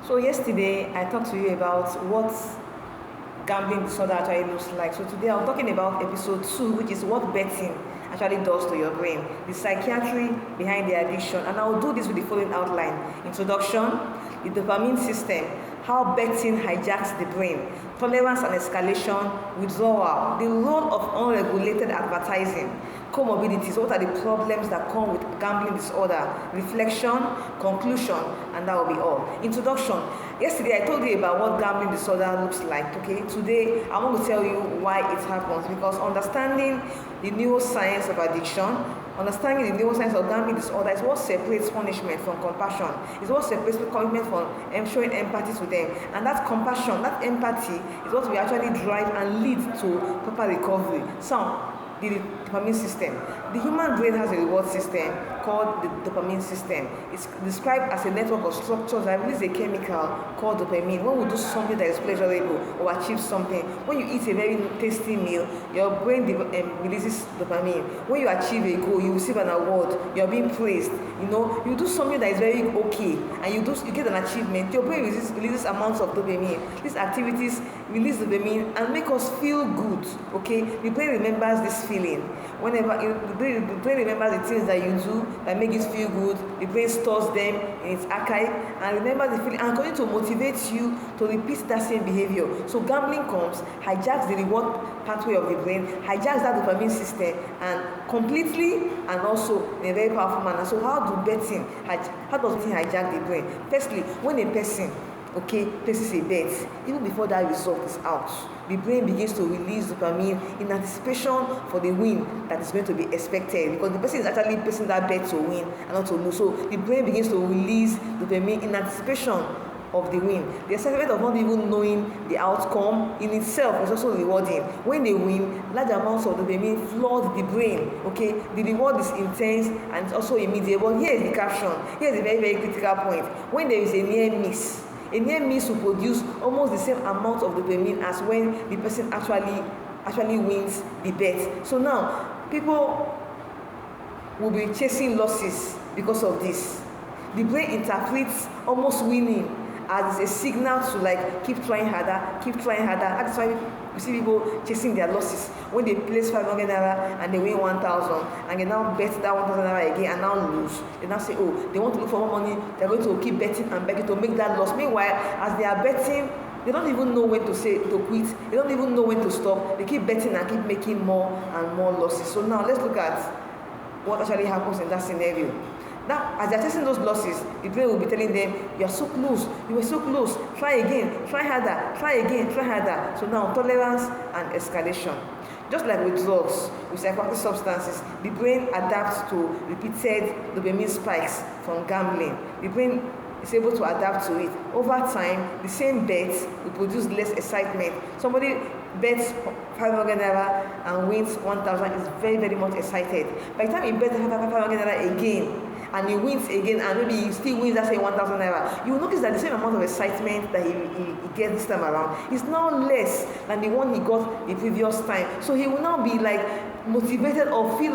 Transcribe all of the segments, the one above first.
So yesterday I talked to you about what gambling disorder actually looks like. So today I'm talking about episode 2, which is what betting actually does to your brain, the psychiatry behind the addiction. And I'll do this with the following outline: introduction, the dopamine system, how betting hijacks the brain, tolerance and escalation, withdrawal, the role of unregulated advertising, comorbidities, what are the problems that come with gambling disorder, reflection, conclusion, and that will be all. Introduction. Yesterday I told you about what gambling disorder looks like. Okay, today I want to tell you why it happens, because understanding the neuroscience of addiction, understanding the neuroscience of gambling disorder is what separates punishment from compassion. It's what separates commitment from showing empathy to them. And that compassion, that empathy is what will actually drive and lead to proper recovery. So, the dopamine system. The human brain has a reward system called the dopamine system. It's described as a network of structures that release a chemical called dopamine. When we do something that is pleasurable or achieve something, when you eat a very tasty meal, your brain releases dopamine. When you achieve a goal, you receive an award, you're being praised. You do something that is very okay, and you get an achievement, your brain releases amounts of dopamine. These activities release dopamine and make us feel good. Okay, the brain remembers this feeling. Whenever the brain remembers the things that you do that make it feel good, the brain stores them in its archive and remembers the feeling and continue to motivate you to repeat that same behavior. So gambling comes, hijacks the reward pathway of the brain, hijacks that dopamine system, and completely and also in a very powerful manner. So how does betting hijack the brain? Firstly, when a person places a bet, even before that result is out, the brain begins to release dopamine in anticipation for the win that is going to be expected, because the person is actually placing that bet to win and not to lose. So the brain begins to release dopamine in anticipation of the win. The excitement of not even knowing the outcome in itself is also rewarding. When they win, large amounts of dopamine flood the brain. The reward is intense and it's also immediate. But here is the caption. Here is a very, very critical point. When there is a near miss will produce almost the same amount of dopamine as when the person actually wins the bet. So now people will be chasing losses because of this. The brain interprets almost winning as a signal to keep trying harder. That's why you see people chasing their losses. When they place 500 naira and they win 1,000 and they now bet that 1,000 naira again and now lose, they now say, they want to look for more money, they're going to keep betting and begging to make that loss. Meanwhile, as they are betting, they don't even know when to quit, they don't even know when to stop. They keep betting and keep making more and more losses. So now let's look at what actually happens in that scenario. Now, as they're testing those losses, the brain will be telling them, you are so close, you were so close, try again, try harder, try again, try harder. So now, tolerance and escalation. Just like with drugs, with psychoactive substances, the brain adapts to repeated dopamine spikes from gambling. The brain is able to adapt to it. Over time, the same bet will produce less excitement. Somebody bets 500 naira and wins 1,000 is very, very much excited. By the time he bets 500 naira again, and he wins again, and maybe he still wins that same 1,000 naira, you will notice that the same amount of excitement that he gets this time around is now less than the one he got the previous time. So he will now be motivated or feel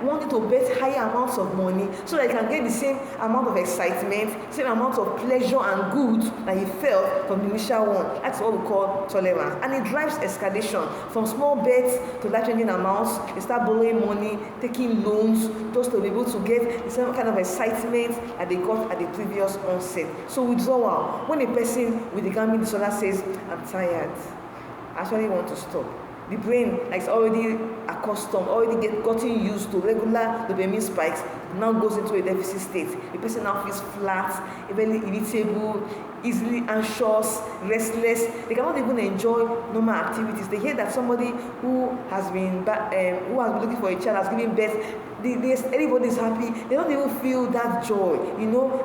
wanting to bet higher amounts of money so that he can get the same amount of excitement, same amount of pleasure and good that he felt from the initial one. That's what we call tolerance. And it drives escalation from small bets to life-changing amounts. They start borrowing money, taking loans, just to be able to get the same kind of excitement that they got at the previous onset. So withdrawal. When a person with a gambling disorder says, I'm tired, I actually want to stop, the brain is already accustomed, gotten used to regular dopamine spikes, now goes into a deficit state. The person now feels flat, very irritable, easily anxious, restless. They cannot even enjoy normal activities. They hear that somebody who has been looking for a child has given birth, everybody is happy. They don't even feel that joy.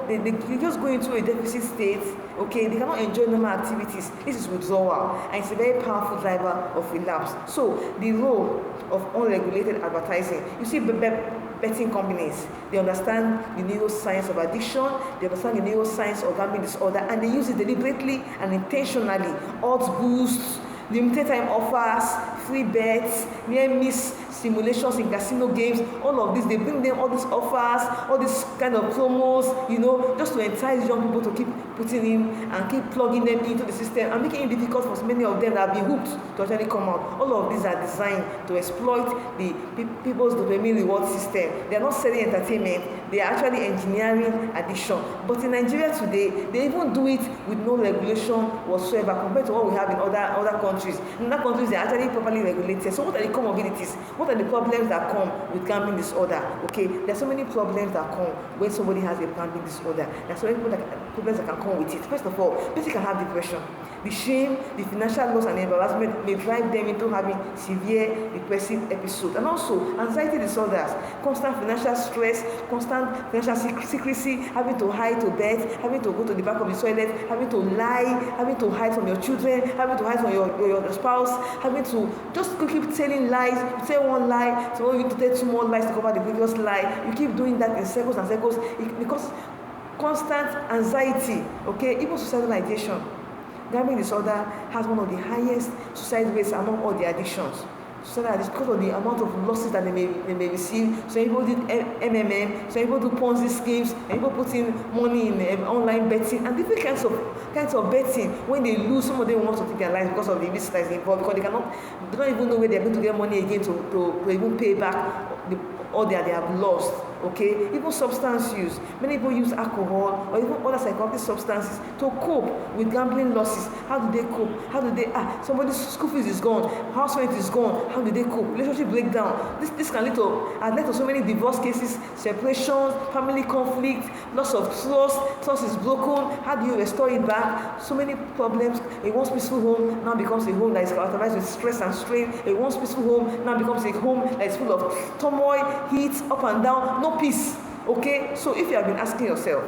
They just go into a deficit state. They cannot enjoy normal activities. This is withdrawal, and it's a very powerful driver of relapse. So the role of unregulated advertising. You see, betting companies, they understand the neuroscience of addiction, they understand the neuroscience of gambling disorder, and they use it deliberately and intentionally. Odds boosts, limited time offers, free bets, near miss simulations in casino games, all of this, they bring them all these offers, all these kind of promos, just to entice young people to keep putting in and keep plugging them into the system and making it difficult for many of them that have been hooked to actually come out. All of these are designed to exploit the people's dopamine reward system. They are not selling entertainment, they are actually engineering addiction. But in Nigeria today, they even do it with no regulation whatsoever compared to what we have in other countries. In other countries, they are actually properly regulated. So what are the comorbidities? What are the problems that come with gambling disorder? Okay, there are so many problems that come when somebody has a gambling disorder. There are so many problems that can come with it. First of all, people can have depression. The shame, the financial loss and embarrassment may drive them into having severe depressive episodes. And also, anxiety disorders, constant financial stress, constant financial secrecy, having to hide to bed, having to go to the back of the toilet, having to lie, having to hide from your children, having to hide from your spouse, having to just keep telling lies. You tell one lie, so you need to tell two more lies to cover the previous lie. You keep doing that in circles and circles because constant anxiety, okay, even suicidal ideation. Gambling disorder has one of the highest suicide rates among all the addictions. So that is because of the amount of losses that they may receive. Some people did MMM, some people do Ponzi schemes, and people put in money in online betting and different kinds of betting. When they lose, some of them want to take their lives because of the risk that is involved, because they don't even know where they're going to get money again to even pay back all that they have lost. Okay, even substance use. Many people use alcohol or even other psychoactive substances to cope with gambling losses. How do they cope? How do they somebody's school fees is gone, house rent is gone. How do they cope? Relationship breakdown. This can lead to so many divorce cases, separations, family conflict, loss of trust is broken. How do you restore it back? So many problems. A once peaceful home now becomes a home that is characterized with stress and strain. A once peaceful home now becomes a home that is full of turmoil, heat, up and down, no peace. Okay, so if you have been asking yourself,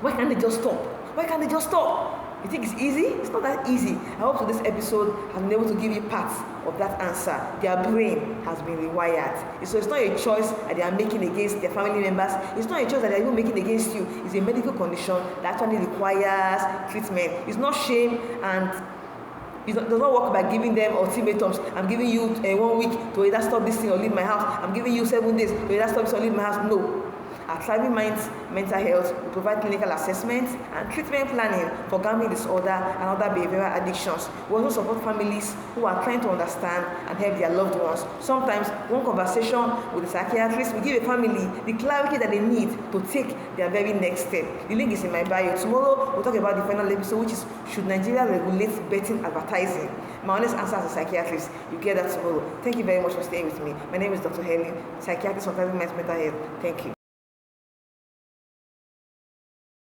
why can't they just stop? Why can't they just stop? You think it's easy? It's not that easy. I hope this episode has been able to give you parts of that answer. Their brain has been rewired. So it's not a choice that they are making against their family members. It's not a choice that they are even making against you. It's a medical condition that actually requires treatment. It's not shame, and it does not work by giving them ultimatums. I'm giving you 1 week to either stop this thing or leave my house. I'm giving you 7 days to either stop this or leave my house. No. At Thriving Minds Mental Health, we provide clinical assessments and treatment planning for gambling disorder and other behavioral addictions. We also support families who are trying to understand and help their loved ones. Sometimes, one conversation with the psychiatrist will give a family the clarity that they need to take their very next step. The link is in my bio. Tomorrow, we'll talk about the final episode, which is, should Nigeria regulate betting advertising? My honest answer as a psychiatrist, you get that tomorrow. Thank you very much for staying with me. My name is Dr. Helen, psychiatrist on Thriving Minds Mental Health. Thank you.